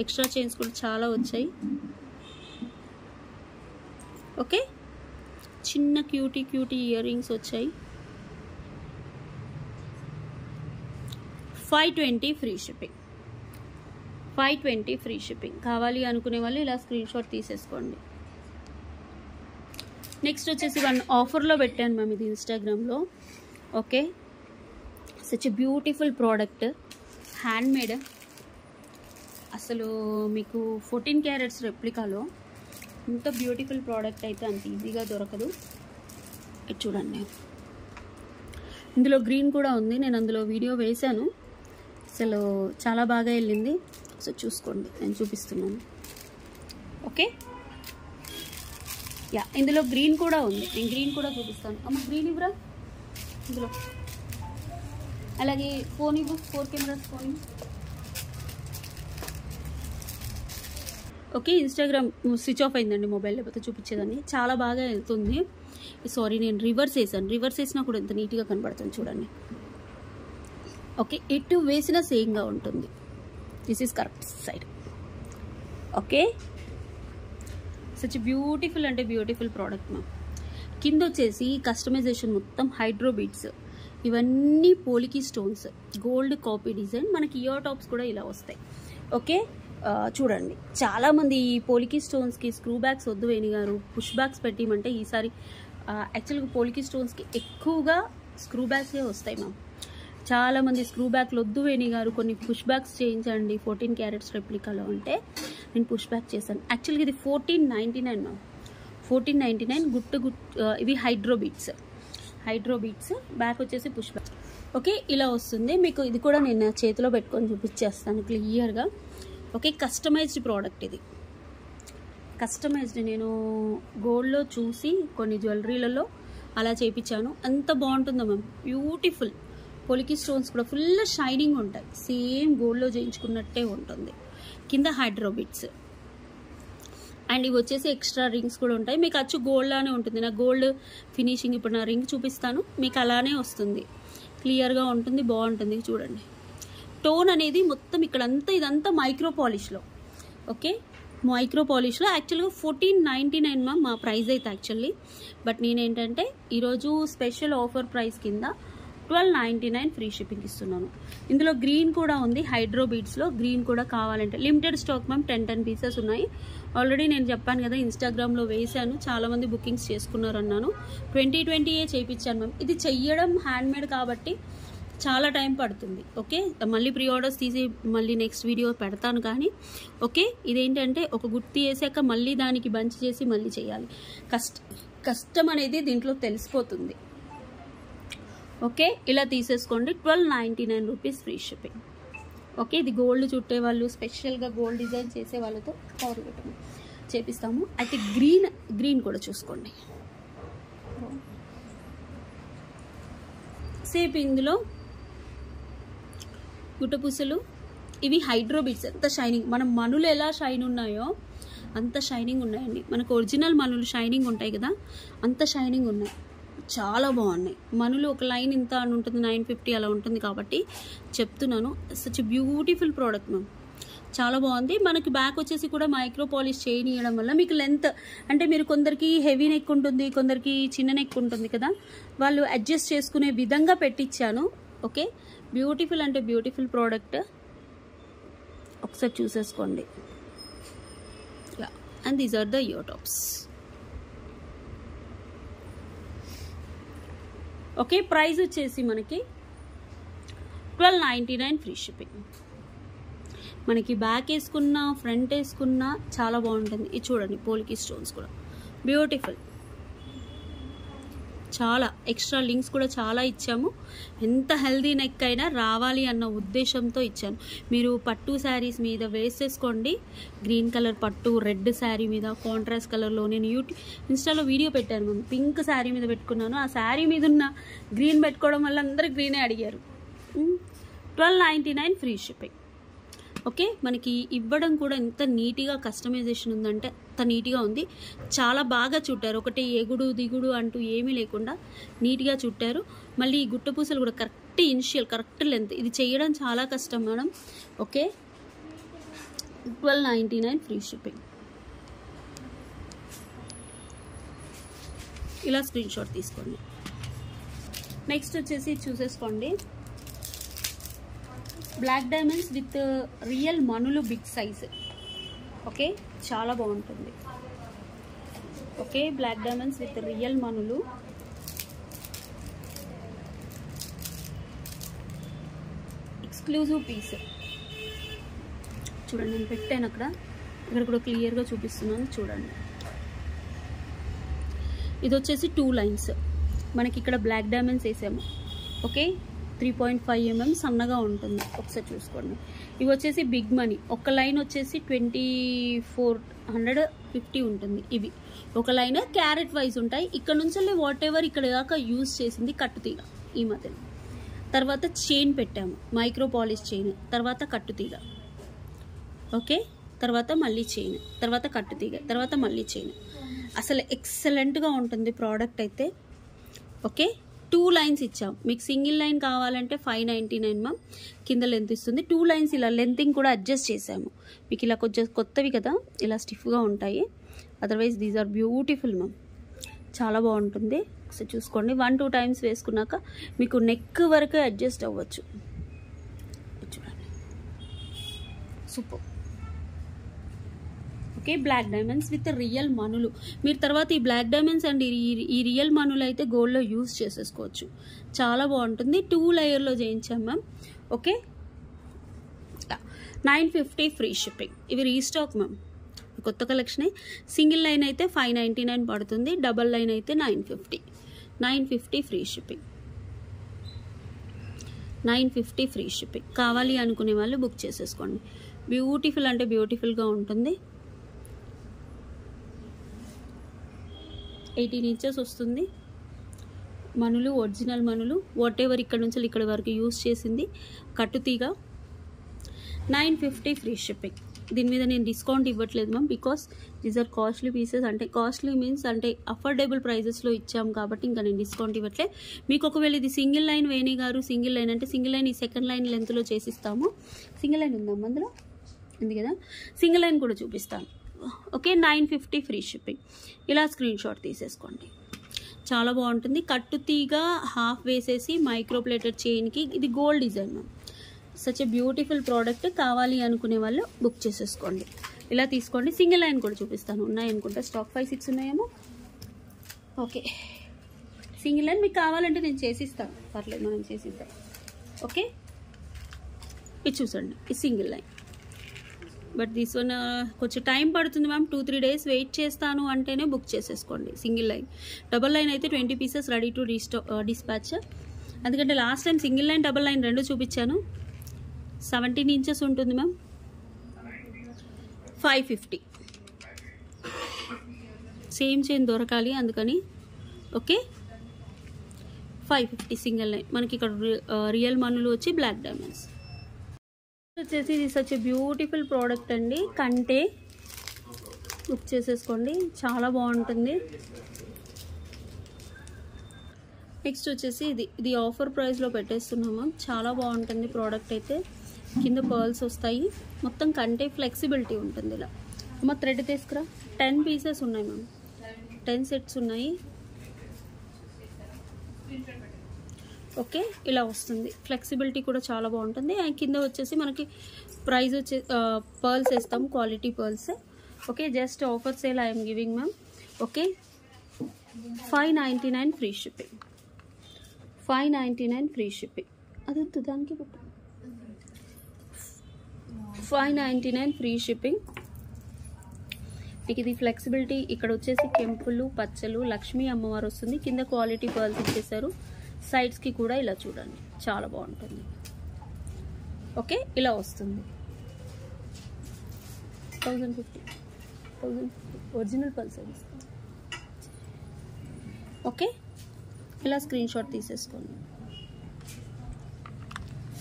ఎక్స్ట్రా చైన్స్ కూడా చాలా వచ్చాయి. ఓకే, చిన్న క్యూటీ ఇయర్ రింగ్స్ వచ్చాయి. 520 ఫ్రీ షిప్పింగ్. 520 free shipping. కావాలి అనుకునే వాళ్ళు ఇలా స్క్రీన్ షాట్ తీసేసుకోండి. నెక్స్ట్ వచ్చేసి వన్ ఆఫర్లో పెట్టాను మ్యామ్ ఇది ఇన్స్టాగ్రామ్లో. Okay, such beautiful product, handmade. అసలు మీకు 14 క్యారెట్స్ రెప్లికాలో ఇంత బ్యూటిఫుల్ ప్రోడక్ట్ అయితే అంత ఈజీగా దొరకదు. ఇది చూడండి, ఇందులో గ్రీన్ కూడా ఉంది. నేను అందులో వీడియో వేశాను, అసలు చాలా బాగా వెళ్ళింది. సో చూసుకోండి, నేను చూపిస్తున్నాను. ఓకే, యా, ఇందులో గ్రీన్ కూడా ఉంది. నేను గ్రీన్ కూడా చూపిస్తాను. అమ్మ గ్రీన్ ఇవ్వరా ఇందులో. అలాగే ఫోన్ ఇవ్వు, 4 cameras phone. Okay, Instagram switch off అయిందండి మొబైల్, లేకపోతే చూపించేదాన్ని. చాలా బాగా వెళ్తుంది. సారీ, నేను రివర్స్ వేసాను. రివర్స్ వేసినా కూడా ఎంత నీట్గా కనబడుతుంది చూడండి. ఓకే, ఎటు వేసినా సేమ్గా ఉంటుంది. This is correct side. Okay, such beautiful అంటే బ్యూటిఫుల్ ప్రోడక్ట్ మ్యామ్. కింద వచ్చేసి కస్టమైజేషన్ మొత్తం హైడ్రో బీడ్స్, ఇవన్నీ పోలికి స్టోన్స్, గోల్డ్ కాపీ డిజైన్. మనకి ఇయర్ టాప్స్ కూడా ఇలా వస్తాయి. ఓకే, చూడండి, చాలామంది ఈ పోలికి స్టోన్స్కి స్క్రూ బ్యాగ్స్ వద్దు వేణి గారు, పుష్ బ్యాగ్స్ పెట్టిమంటే ఈసారి యాక్చువల్గా పోలికి స్టోన్స్కి ఎక్కువగా స్క్రూ బ్యాగ్సే వస్తాయి మ్యామ్. చాలామంది స్క్రూ బ్యాగ్లు వద్దు వేణి గారు, కొన్ని పుష్ బ్యాగ్స్ చేయించండి 14 క్యారెట్స్ రెప్లికాలో అంటే నేను పుష్ బ్యాక్ చేశాను. యాక్చువల్గా ఇది 1499 మ్యామ్. 1499 గుట్టు ఇవి హైడ్రో బీట్స్. బ్యాక్ వచ్చేసి పుష్ బ్యాక్. ఓకే, ఇలా వస్తుంది మీకు. ఇది కూడా నేను చేతిలో పెట్టుకొని చూపించేస్తాను క్లియర్గా. ఓకే, కస్టమైజ్డ్ ప్రోడక్ట్ ఇది. కస్టమైజ్డ్ నేను గోల్డ్లో చూసి కొన్ని జ్యువెలరీలలో అలా చేయించాను. అంత బాగుంటుందో మ్యామ్, బ్యూటిఫుల్. పొలికి స్టోన్స్ కూడా ఫుల్ షైనింగ్ ఉంటాయి, సేమ్ గోల్డ్లో చేయించుకున్నట్టే ఉంటుంది. కింద హైడ్రో బీడ్స్ అండ్ ఇవి వచ్చేసి ఎక్స్ట్రా రింగ్స్ కూడా ఉంటాయి. మీకు అచ్చు గోల్డ్ లానే ఉంటుంది. నా గోల్డ్ ఫినిషింగ్ ఇప్పుడు నా రింగ్ చూపిస్తాను, మీకు అలానే వస్తుంది, క్లియర్గా ఉంటుంది, బాగుంటుంది. చూడండి, టోన్ అనేది మొత్తం ఇక్కడంతా ఇదంతా మైక్రో పాలిష్లో. ఓకే, మైక్రో పాలిష్లో యాక్చువల్గా 1499 మ్యామ్ మా ప్రైస్ అయితే యాక్చువల్లీ. బట్ నేనేంటంటే ఈరోజు స్పెషల్ ఆఫర్ ప్రైస్ కింద 1299 ఫ్రీ షిప్పింగ్ ఇస్తున్నాను. ఇందులో గ్రీన్ కూడా ఉంది, హైడ్రో బీడ్స్లో గ్రీన్ కూడా కావాలంటే లిమిటెడ్ స్టాక్ మ్యామ్. 10 పీసెస్ ఉన్నాయి. ఆల్రెడీ నేను చెప్పాను కదా, ఇన్స్టాగ్రామ్లో వేసాను, చాలామంది బుకింగ్స్ చేసుకున్నారు అన్నాను. 2020 చేయించాను మ్యామ్. ఇది చెయ్యడం హ్యాండ్మేడ్ కాబట్టి చాలా టైం పడుతుంది. ఓకే, మళ్ళీ ప్రీ ఆర్డర్స్ తీసి మళ్ళీ నెక్స్ట్ వీడియో పెడతాను. కానీ ఓకే, ఇదేంటంటే ఒక గుర్తు వేసాక మళ్ళీ దానికి బంచ్ చేసి మళ్ళీ చేయాలి. కష్టం అనేది దీంట్లో తెలిసిపోతుంది. ఓకే, ఇలా తీసేసుకోండి. 1299 రూపీస్ ఫ్రీ షిప్పింగ్. ఓకే, ఇది గోల్డ్ చుట్టే వాళ్ళు, స్పెషల్గా గోల్డ్ డిజైన్ చేసే వాళ్ళతో కవర్ పెట్టము చేపిస్తాము. అయితే గ్రీన్ కూడా చూసుకోండి. సేపు ఇందులో గుట్టపూసలు, ఇవి హైడ్రో బీడ్స్. ఎంత షైనింగ్, మన మనులు ఎలా షైన్ ఉన్నాయో అంత షైనింగ్ ఉన్నాయండి. మనకు ఒరిజినల్ మనులు షైనింగ్ ఉంటాయి కదా, అంత షైనింగ్ ఉన్నాయి. చాలా బాగున్నాయి మనులు. ఒక లైన్ ఇంత అని ఉంటుంది, 950 అలా ఉంటుంది కాబట్టి చెప్తున్నాను. సచ్ బ్యూటిఫుల్ ప్రోడక్ట్ మ్యామ్, చాలా బాగుంది. మనకి బ్యాక్ వచ్చేసి కూడా మైక్రో పాలిష్ చేయనియడం వల్ల మీకు లెంత్ అంటే మీరు కొందరికి హెవీ నెక్ ఉంటుంది, కొందరికి చిన్న నెక్ ఉంటుంది కదా, వాళ్ళు అడ్జస్ట్ చేసుకునే విధంగా పెట్టించాను. ఓకే, బ్యూటిఫుల్ అంటే బ్యూటిఫుల్ ప్రోడక్ట్, ఒకసారి చూసేసుకోండి. And these are the ear tops. Okay, price వచ్చేసి మనకి 1299 ఫ్రీ షిప్పింగ్. మనకి బ్యాక్ వేసుకున్నా ఫ్రంట్ వేసుకున్నా చాలా బాగుంటుంది. ఇది చూడండి, పోల్కి స్టోన్స్ కూడా బ్యూటిఫుల్. చాలా ఎక్స్ట్రా లింక్స్ కూడా చాలా ఇచ్చాము. ఎంత హెల్దీ నెక్ అయినా రావాలి అన్న ఉద్దేశంతో ఇచ్చాను. మీరు పట్టు శారీస్ మీద వేసేసుకోండి. గ్రీన్ కలర్ పట్టు, రెడ్ శారీ మీద కాంట్రాస్ట్ కలర్లో నేను ఇన్స్టాలో వీడియో పెట్టాను. మేము పింక్ శారీ మీద పెట్టుకున్నాను. ఆ శారీ మీద ఉన్న గ్రీన్ పెట్టుకోవడం వల్ల అందరూ గ్రీనే అడిగారు. 1299 ఫ్రీ షిప్పింగ్. ఓకే, మనకి ఇవ్వడం కూడా ఎంత నీట్గా కస్టమైజేషన్ ఉందంటే అంత నీట్గా ఉంది. చాలా బాగా చుట్టారు. ఒకటి ఎగుడు దిగుడు అంటూ ఏమీ లేకుండా నీట్గా చుట్టారు. మళ్ళీ ఈ గుట్ట పూసలు కూడా కరెక్ట్ ఇనిషియల్, కరెక్ట్ లెంత్. ఇది చేయడం చాలా కష్టం మేడం. Okay, 1299 free shipping. ఇలా స్క్రీన్ షాట్ తీసుకోండి. నెక్స్ట్ వచ్చేసి చూసేసుకోండి, బ్లాక్ డైమండ్స్ విత్ రియల్ మనులు బిగ్ సైజ్. ఓకే, చాలా బాగుంటుంది. Okay, black diamonds with real మనులు. ఎక్స్క్లూజివ్ పీస్ చూడండి, నేను పెట్టాను అక్కడ, ఇక్కడ కూడా క్లియర్గా చూపిస్తున్నాను చూడండి. ఇది వచ్చేసి 2 లైన్స్. మనకి ఇక్కడ బ్లాక్ డైమండ్స్ వేసాము. ఓకే, 3.5 mm సన్నగా ఉంటుంది. ఒకసారి చూసుకోండి. ఇవి వచ్చేసి బిగ్ మనీ. ఒక లైన్ వచ్చేసి 2450 ఉంటుంది. ఇవి ఒక లైన్ క్యారెట్ వైజ్ ఉంటాయి. ఇక్కడ నుంచి వాట్ ఎవర్ ఇక్కడ దాకా యూజ్ చేసింది కట్టుతీగ ఈ మధ్యలో. తర్వాత చైన్ పెట్టాము, మైక్రో పాలిష్ చైన్, తర్వాత కట్టుతీగ. ఓకే, తర్వాత మళ్ళీ చైన్, తర్వాత కట్టుతీగ, తర్వాత మళ్ళీ చైన్. అసలు ఎక్సలెంట్గా ఉంటుంది ప్రోడక్ట్ అయితే. ఓకే, 2 లైన్స్ ఇచ్చాం. మీకు సింగిల్ లైన్ కావాలంటే 599 మ్యామ్. కింద లెంత్ ఇస్తుంది. 2 లైన్స్ ఇలా లెంతింగ్ కూడా అడ్జస్ట్ చేసాము. మీకు ఇలా కొంచెం కొత్తవి కదా, ఇలా స్టిఫ్గా ఉంటాయి. Otherwise these are beautiful ma'am. చాలా బాగుంటుంది. ఒకసారి చూసుకోండి. 1-2 టైమ్స్ వేసుకున్నాక మీకు నెక్ వరకు అడ్జస్ట్ అవ్వచ్చు. చూడండి, super. Okay, black diamonds with real మనులు. మీరు తర్వాత ఈ బ్లాక్ డైమండ్స్ అండ్ ఈ రియల్ మనులు అయితే గోల్డ్లో యూజ్ చేసేసుకోవచ్చు. చాలా బాగుంటుంది. 2 లేయర్లో చేయించాం మ్యామ్. Okay, 950 free shipping. ఇవి రీస్టాక్ మ్యామ్, కొత్త కలెక్షనే. సింగిల్ లైన్ అయితే 599 పడుతుంది, డబల్ లైన్ అయితే 950 ఫ్రీ షిప్పింగ్. 950 free shipping. కావాలి అనుకునే వాళ్ళు బుక్ చేసేసుకోండి. బ్యూటిఫుల్ అంటే బ్యూటిఫుల్గా ఉంటుంది. 18 ఇంచెస్ వస్తుంది. మనులు ఒరిజినల్ మనులు, వాట్ ఎవర్ ఇక్కడ నుంచి ఇక్కడ వరకు యూజ్ చేసింది కట్టుతీగ. 950 ఫ్రీ షిప్పింగ్. దీని మీద నేను డిస్కౌంట్ ఇవ్వట్లేదు ma'am, because these are costly pieces. అంటే కాస్ట్లీ మీన్స్ అంటే అఫోర్డబుల్ ప్రైజెస్లో ఇచ్చాము కాబట్టి ఇంకా నేను డిస్కౌంట్ ఇవ్వట్లేదు. మీకు ఒకవేళ ఇది సింగిల్ లైన్ వేణి గారు, సింగిల్ లైన్ అంటే సింగిల్ లైన్ ఈ సెకండ్ లైన్ లెంత్లో చేసిస్తాము. సింగిల్ లైన్ ఉందాం అందులో, ఉంది కదా, సింగిల్ లైన్ కూడా చూపిస్తాను. Okay, 950 free shipping. ఇలా స్క్రీన్ షాట్ తీసేసుకోండి. చాలా బాగుంటుంది. కట్టుతీగ హాఫ్ వేసేసి మైక్రో ప్లేటెడ్ చైన్కి. ఇది gold design ma'am. Such a beautiful product. కావాలి అనుకునే వాళ్ళు బుక్ చేసేసుకోండి. ఇలా తీసుకోండి. సింగిల్ లైన్ కూడా చూపిస్తాను, ఉన్నాయనుకుంటా స్టాక్ 5-6 ఉన్నాయేమో. ఓకే, సింగిల్ లైన్ మీకు కావాలంటే నేను చేసిస్తాను, పర్లేదు మనం చేసిద్దాం. ఓకే, ఇది చూసండి, ఇది single line. But this one కొంచెం టైం పడుతుంది మ్యామ్. 2-3 డేస్ వెయిట్ చేస్తాను అంటేనే బుక్ చేసేసుకోండి సింగిల్ లైన్. డబల్ లైన్ అయితే 20 పీసెస్ రెడీ టు డిస్పాచ్. ఎందుకంటే last time single line double line రెండు చూపించాను. 17 ఇంచెస్ ఉంటుంది మ్యామ్. 550. సేమ్ చైన్ దొరకాలి అందుకని. Okay, 550 single line. మనకి ఇక్కడ రియల్ మనులు వచ్చి బ్లాక్ డైమండ్స్ వచ్చేసి. ఇది సచ్ బ్యూటిఫుల్ ప్రోడక్ట్ అండి. కంటే బుక్ చేసేసుకోండి, చాలా బాగుంటుంది. నెక్స్ట్ వచ్చేసి ఇది ఆఫర్ ప్రైస్లో పెట్టేస్తున్నాము. చాలా బాగుంటుంది ప్రోడక్ట్ అయితే. కింద పర్ల్స్ వస్తాయి. మొత్తం కంటే ఫ్లెక్సిబిలిటీ ఉంటుంది. ఇలా అమ్మ థ్రెడ్ తీసుకురా. 10 పీసెస్ ఉన్నాయి మ్యామ్, 10 సెట్స్ ఉన్నాయి. ఓకే, ఇలా వస్తుంది. ఫ్లెక్సిబిలిటీ కూడా చాలా బాగుంటుంది. అండ్ కింద వచ్చేసి మనకి ప్రైస్ వచ్చే పర్ల్స్ వేస్తాం, quality pearls. Okay, just offer sale I'm giving ma'am. Okay, 599 free shipping. 599 free shipping. అదొద్దు దానికి 599 ఫ్రీ షిప్పింగ్. మీకు ఇది ఫ్లెక్సిబిలిటీ. ఇక్కడ వచ్చేసి కెంపులు, పచ్చలు, లక్ష్మీ అమ్మవారు వస్తుంది. కింద క్వాలిటీ పర్ల్స్ ఇచ్చేసారు. సైడ్స్కి కూడా ఇలా చూడండి, చాలా బాగుంటుంది. ఓకే, ఇలా వస్తుంది. 1050 ఒరిజినల్ పర్ల్స్. ఓకే, ఇలా స్క్రీన్ షాట్ తీసేసుకోండి.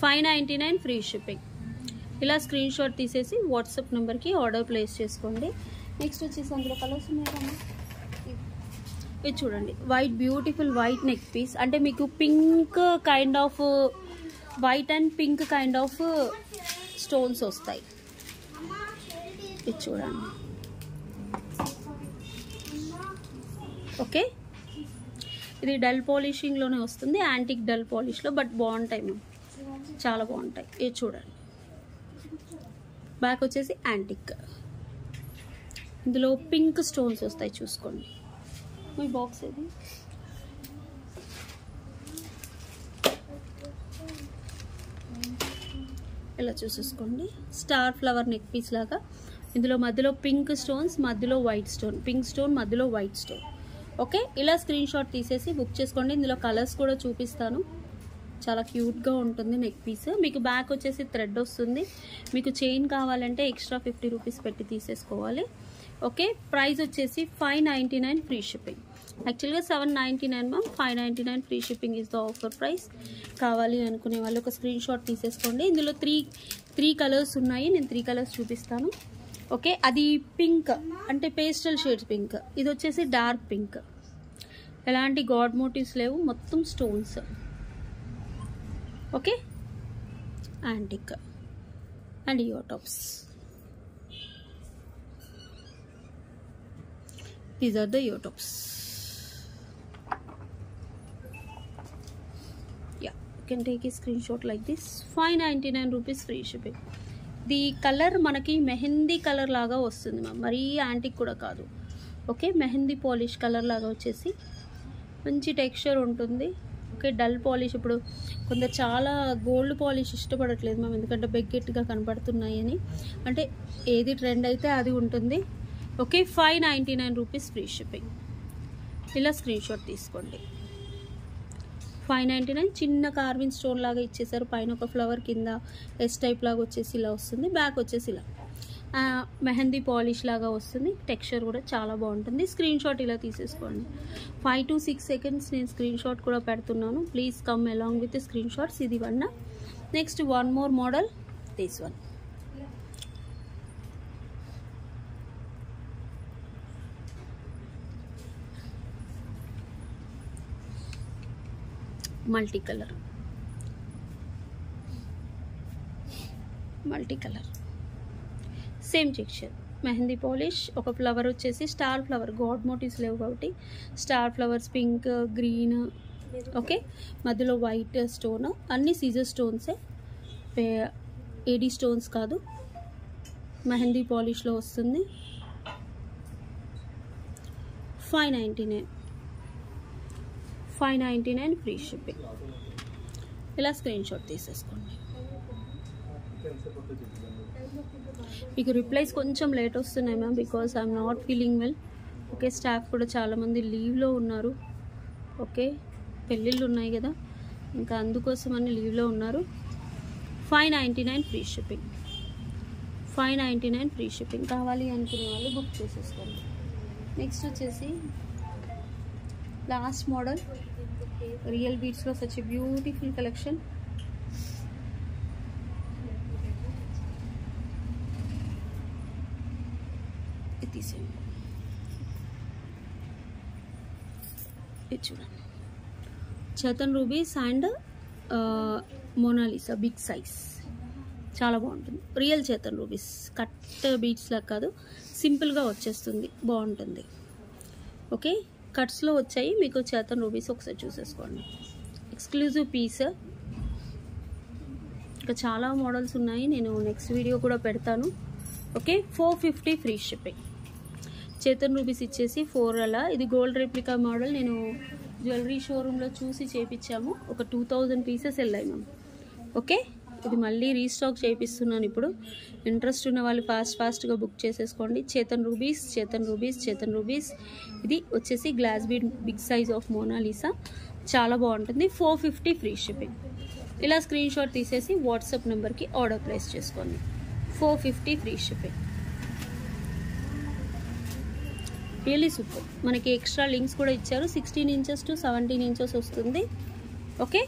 599 ఫ్రీ షిప్పింగ్. ఇలా స్క్రీన్ షాట్ తీసేసి వాట్సాప్ నెంబర్కి ఆర్డర్ ప్లేస్ చేసుకోండి. నెక్స్ట్ వచ్చేసి అందులో కలర్స్ ఉన్నాయి కమ్మా. ఇది చూడండి, white, beautiful white neck piece. అంటే మీకు pink kind of, white and pink kind of stones వస్తాయి. ఇది చూడండి. ఓకే, ఇది డల్ పాలిషింగ్లోనే వస్తుంది, యాంటిక్ డల్ పాలిష్లో. బట్ బాగుంటాయి మ్యామ్, చాలా బాగుంటాయి. ఇది చూడండి. బ్యాక్ వచ్చేసి యాంటిక్, ఇందులో పింక్ స్టోన్స్ వస్తాయి. చూసుకోండి. మీ బాక్స్ ఇది ఇలా చూసేసుకోండి. స్టార్ ఫ్లవర్ నెక్ పీస్ లాగా. ఇందులో మధ్యలో పింక్ స్టోన్స్, మధ్యలో వైట్ స్టోన్, పింక్ స్టోన్ మధ్యలో వైట్ స్టోన్. ఓకే, ఇలా స్క్రీన్ షాట్ తీసేసి బుక్ చేసుకోండి. ఇందులో కలర్స్ కూడా చూపిస్తాను. చాలా క్యూట్గా ఉంటుంది నెక్ పీస్. మీకు బ్యాక్ వచ్చేసి థ్రెడ్ వస్తుంది. మీకు చైన్ కావాలంటే ఎక్స్ట్రా 50 రూపీస్ పెట్టి తీసేసుకోవాలి. ఓకే, ప్రైస్ వచ్చేసి 599 ఫ్రీ షిప్పింగ్. యాక్చువల్గా 799 ma'am. 599 free shipping is the offer price. కావాలి అనుకునే వాళ్ళు ఒక స్క్రీన్ షాట్ తీసేసుకోండి. ఇందులో త్రీ కలర్స్ ఉన్నాయి. నేను 3 కలర్స్ చూపిస్తాను. ఓకే, అది పింక్ అంటే పేస్టల్ షేడ్స్ పింక్. ఇది వచ్చేసి డార్క్ పింక్. ఎలాంటి గాడ్ మోటివ్స్ లేవు, మొత్తం stones. Okay, antique and ear tops. These are the ear tops. Yeah, you can take a screenshot like this. 599 rupees free shipping. The colour మనకి mehndi colour లాగా వస్తుంది ma'am, మరీ antique కూడా కాదు. Okay, mehndi polish colour లాగా వచ్చేసి మంచి టెక్స్చర్ ఉంటుంది. Okay, dull polish. ఇప్పుడు కొందరు చాలా గోల్డ్ పాలిష్ ఇష్టపడట్లేదు మ్యామ్, ఎందుకంటే బెగ్గెట్గా కనపడుతున్నాయి అని. అంటే ఏది ట్రెండ్ అయితే అది ఉంటుంది. Okay, 599 rupees free shipping. ఇలా స్క్రీన్ షాట్ తీసుకోండి. 599. చిన్న కార్వింగ్ స్టోన్ లాగా ఇచ్చేసారు. పైన ఒక ఫ్లవర్, కింద ఎస్ టైప్ లాగా వచ్చేసి ఇలా వస్తుంది. బ్యాక్ వచ్చేసి ఇలా మెహందీ పాలిష్ లాగా వస్తుంది. టెక్స్చర్ కూడా చాలా బాగుంటుంది. స్క్రీన్ షాట్ ఇలా తీసేసుకోండి. 5 to 6 seconds నేను స్క్రీన్ షాట్ కూడా పెడుతున్నాను. Please come along with screenshots. ఇది one. Next one more model, this one. Multi colour same texture, mehndi polish. ఒక ఫ్లవర్ వచ్చేసి స్టార్ ఫ్లవర్, గాడ్ మోటివ్స్ లేవు కాబట్టి star flowers, pink, green. Okay, మధ్యలో white stone. అన్ని seizer స్టోన్సే, AD stones కాదు. మెహందీ పాలిష్లో వస్తుంది. 599 ఫ్రీ షిప్పింగ్. ఇలా స్క్రీన్ షాట్ తీసేసుకోండి. మీకు రిప్లైస్ కొంచెం లేట్ వస్తున్నాయి ma'am, because I'm not feeling well. Okay, staff కూడా చాలామంది లీవ్లో ఉన్నారు. ఓకే, పెళ్ళిళ్ళు ఉన్నాయి కదా, ఇంకా అందుకోసమని లీవ్లో ఉన్నారు. 599 ఫ్రీ షిప్పింగ్. 599 free shipping. కావాలి అనుకునే వాళ్ళు బుక్ చేసేసుకోండి. నెక్స్ట్ వచ్చేసి లాస్ట్ మోడల్, రియల్ బీడ్స్లో సచ్ ఎ బ్యూటిఫుల్ కలెక్షన్. ఇది తీసేయండి. ఇది చూడండి, Chetan rubies and Mona Lisa big size. చాలా బాగుంటుంది. Real Chetan rubies, cut beads లాగా కాదు, సింపుల్గా వచ్చేస్తుంది, బాగుంటుంది. ఓకే, కట్స్లో వచ్చాయి మీకు చేతన్ రూబీస్. ఒకసారి చూసేసుకోండి. Exclusive piece. ఇంకా చాలా మోడల్స్ ఉన్నాయి, నేను నెక్స్ట్ వీడియో కూడా పెడతాను. Okay, 450 free shipping. Chetan rubies ఇచ్చేసి 4 అలా. ఇది గోల్డ్ రెప్లికా మోడల్, నేను జ్యువెలరీ షోరూంలో చూసి చేపించాము. ఒక 2000 పీసెస్ వెళ్ళాయి మ్యామ్. ఓకే, ఇది మళ్ళీ రీస్టాక్ చేపిస్తున్నాను ఇప్పుడు. ఇంట్రెస్ట్ ఉన్న వాళ్ళు ఫాస్ట్గా బుక్ చేసేసుకోండి. Chetan rubies, Chetan rubies, Chetan rubies. ఇది వచ్చేసి glass bead big size of Mona Lisa, చాలా బాగుంటుంది. 450 ఫ్రీ షిప్పింగ్. ఇలా స్క్రీన్ షాట్ తీసేసి వాట్సాప్ నెంబర్కి ఆర్డర్ ప్లేస్ చేసుకోండి. 450 ఫ్రీ షిప్పింగ్. Really super. మనకి ఎక్స్ట్రా లింక్స్ కూడా ఇచ్చారు. 16 ఇంచెస్ టు 17 ఇంచెస్ వస్తుంది. ఓకే,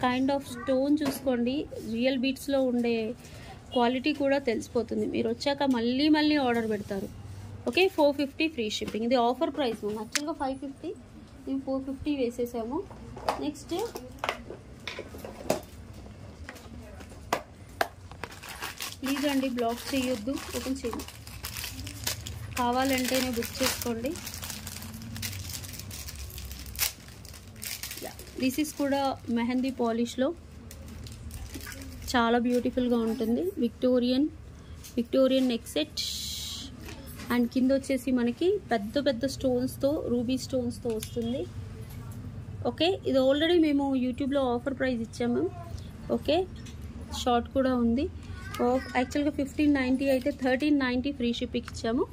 కైండ్ ఆఫ్ స్టోన్ చూసుకోండి, రియల్ బీట్స్లో ఉండే క్వాలిటీ కూడా తెలిసిపోతుంది. మీరు వచ్చాక మళ్ళీ ఆర్డర్ పెడతారు. Okay, 450 free shipping. ఇది ఆఫర్ ప్రైస్ మ్యామ్. యాక్చువల్గా 550, మేము 450 వేసేసాము. నెక్స్ట్ ప్లీజ్ అండి బ్లాక్ చేయొద్దు, ఓపెన్ చేయండి. కావాలంటేనే బుక్ చేసుకోండి. దిస్ ఈస్ కూడా మెహందీ పాలిష్లో చాలా బ్యూటిఫుల్గా ఉంటుంది. విక్టోరియన్ నెక్ సెట్ అండ్ కింద వచ్చేసి మనకి పెద్ద స్టోన్స్తో, రూబీ స్టోన్స్తో వస్తుంది. ఓకే, ఇది ఆల్రెడీ మేము యూట్యూబ్లో ఆఫర్ ప్రైస్ ఇచ్చాము. ఓకే, షార్ట్ కూడా ఉంది. యాక్చువల్గా 1590 అయితే 1390 ఫ్రీ షిప్పింగ్ ఇచ్చాము.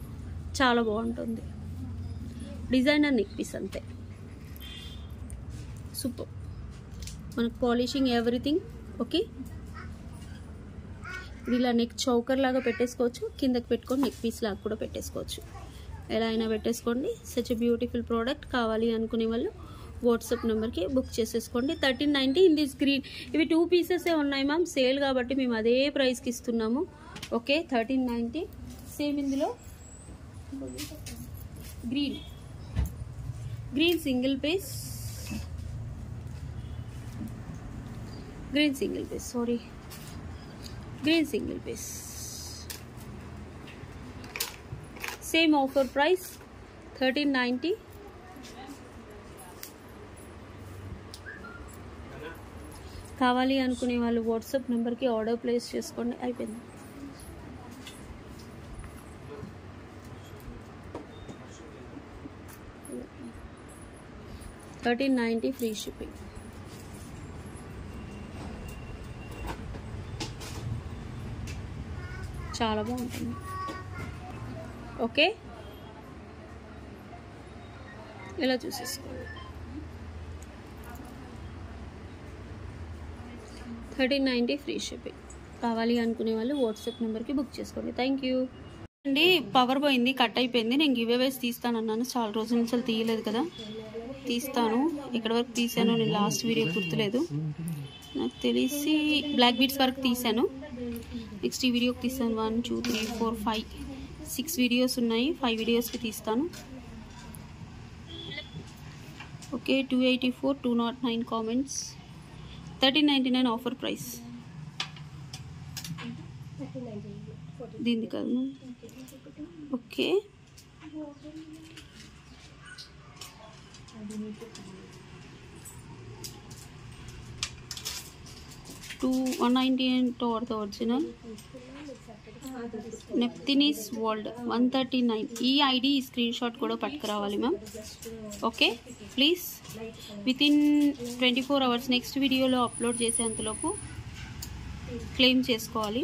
చాలా బాగుంటుంది. డిజైనర్ నెక్ పీస్ అంతే. సూపర్. మనకు పాలిషింగ్ ఎవ్రీథింగ్. ఓకే, ఇది ఇలా నెక్ చౌకర్ లాగా పెట్టేసుకోవచ్చు, కిందకి పెట్టుకొని నెక్ పీస్ లాగా కూడా పెట్టేసుకోవచ్చు. ఎలా అయినా పెట్టేసుకోండి. Such a beautiful product. కావాలి అనుకునే వాళ్ళు వాట్సాప్ నెంబర్కి బుక్ చేసేసుకోండి. 1390 ఇన్ దిస్ గ్రీన్. ఇవి 2 పీసెసే ఉన్నాయి మ్యామ్, సేల్ కాబట్టి మేము అదే ప్రైస్కి ఇస్తున్నాము. ఓకే, 1390. సేమ్ ఇందులో green single piece, green single piece. Same offer price 1390. కావాలి అనుకునే వాళ్ళు వాట్సాప్ నెంబర్కి ఆర్డర్ ప్లేస్ చేసుకోండి. అయిపోయింది. $1390 ఫ్రీ షిప్పింగ్. చాలా బాగుంటుంది. ఓకే, ఇలా చూసేసుకోండి. 1390 ఫ్రీ షిప్పింగ్. కావాలి అనుకునే వాళ్ళు వాట్సాప్ నెంబర్కి బుక్ చేసుకోండి. థ్యాంక్ యూ అండి. పవర్ పోయింది, కట్ అయిపోయింది. నేను గివ్ అవేస్ తీస్తానన్నాను, చాలా రోజుల నుంచి తీయలేదు కదా. తీస్తాను. ఎక్కడి వరకు తీసానో నేను లాస్ట్ వీడియో గుర్తులేదు. నాకు తెలిసి బ్లాక్ బీడ్స్ వరకు తీసాను. నెక్స్ట్ ఈ వీడియోకి తీసాను. 1 2 3 4 5 6 వీడియోస్ ఉన్నాయి. 5 వీడియోస్కి తీస్తాను. Okay, 284 209 comments. 1399 offer price. దీనికి కాదు. Okay, 198 or the original. నెప్తినీస్ వరల్డ్ 139. ఈ ఐడి స్క్రీన్ షాట్ కూడా పట్టుకురావాలి ma'am. Okay, please within 24 hours next వీడియోలో అప్లోడ్ చేసేంతలోపు క్లెయిమ్ చేసుకోవాలి.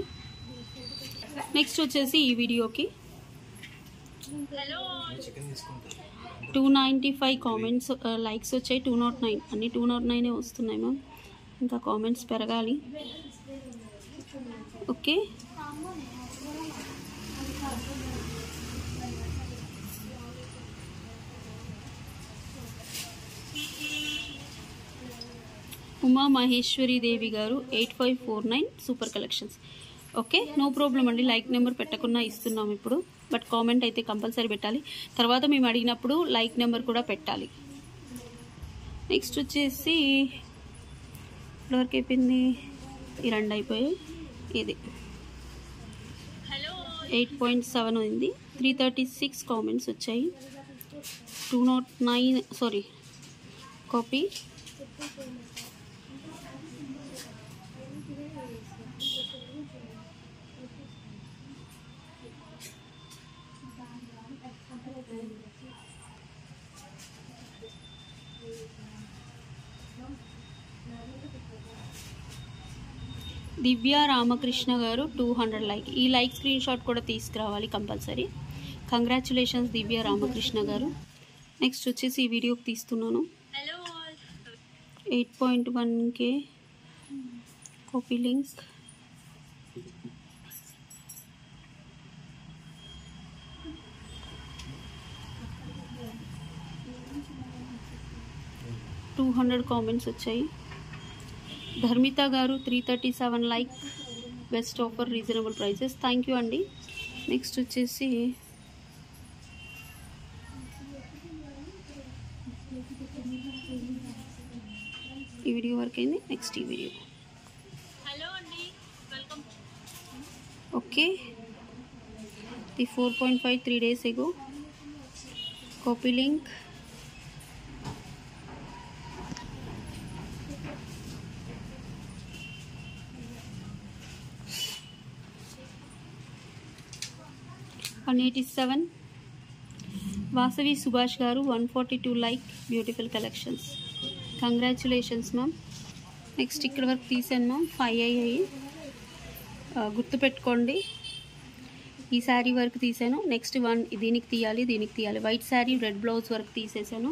నెక్స్ట్ వచ్చేసి ఈ వీడియోకి 295 కామెంట్స్, లైక్స్ వచ్చాయి. 209 అన్ని 209 వస్తున్నాయి మ్యామ్. ఇంకా కామెంట్స్ పెరగాలి. ఓకే, ఉమా మహేశ్వరి దేవి గారు 8549 super collections. Okay, no problem అండి. లైక్ నెంబర్ పెట్టకుండా ఇస్తున్నాం ఇప్పుడు, బట్ కామెంట్ అయితే కంపల్సరీ పెట్టాలి. తర్వాత మేము అడిగినప్పుడు లైక్ నెంబర్ కూడా పెట్టాలి. నెక్స్ట్ వచ్చేసి ఇప్పటివరకు అయిపోయింది, ఈ 2 అయిపోయాయి. ఇది 8.7 అయింది. 336 కామెంట్స్ వచ్చాయి. 209 సారీ కాపీ. దివ్య రామకృష్ణ గారు 200 లైక్. ఈ లైక్ స్క్రీన్ షాట్ కూడా తీసుకురావాలి కంపల్సరీ. కంగ్రాచులేషన్స్ దివ్య రామకృష్ణ గారు. నెక్స్ట్ వచ్చేసి ఈ వీడియోకి తీస్తున్నాను. 8.1K copy link. Two 200 comments వచ్చాయి. ధర్మిత గారు 337 like. Best offer, reasonable prices. Thank you అండి. నెక్స్ట్ వచ్చేసి ఈ వీడియో వరకు అయింది. నెక్స్ట్ ఈ వీడియో. హలో అండి, welcome. Okay, the 4.5 3 days ago. Copy link. $187. Vasavi Subhash గారు 142 like. Beautiful collections. Congratulations ma'am. Next ఇక్కడ వరకు తీసాను మ్యామ్. 5 అయ్యాయి, గుర్తుపెట్టుకోండి. ఈ శారీ వరకు తీసాను. నెక్స్ట్ 1 దీనికి తీయాలి, దీనికి తీయాలి. వైట్ శారీ రెడ్ బ్లౌజ్ వరకు తీసేసాను.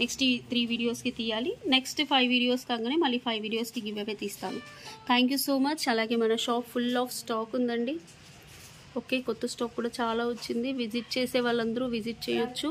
నెక్స్ట్ ఈ 3 వీడియోస్కి తీయాలి. నెక్స్ట్ 5 వీడియోస్ కాగానే మళ్ళీ 5 వీడియోస్కి గివ్ అవే తీస్తాను. Thank you so much. అలాగే మన షాప్ ఫుల్ ఆఫ్ స్టాక్ ఉందండి. ఓకే, కొత్త స్టాక్ కూడా చాలా వచ్చింది. విజిట్ చేసే వాళ్ళందరూ విజిట్ చేయొచ్చు.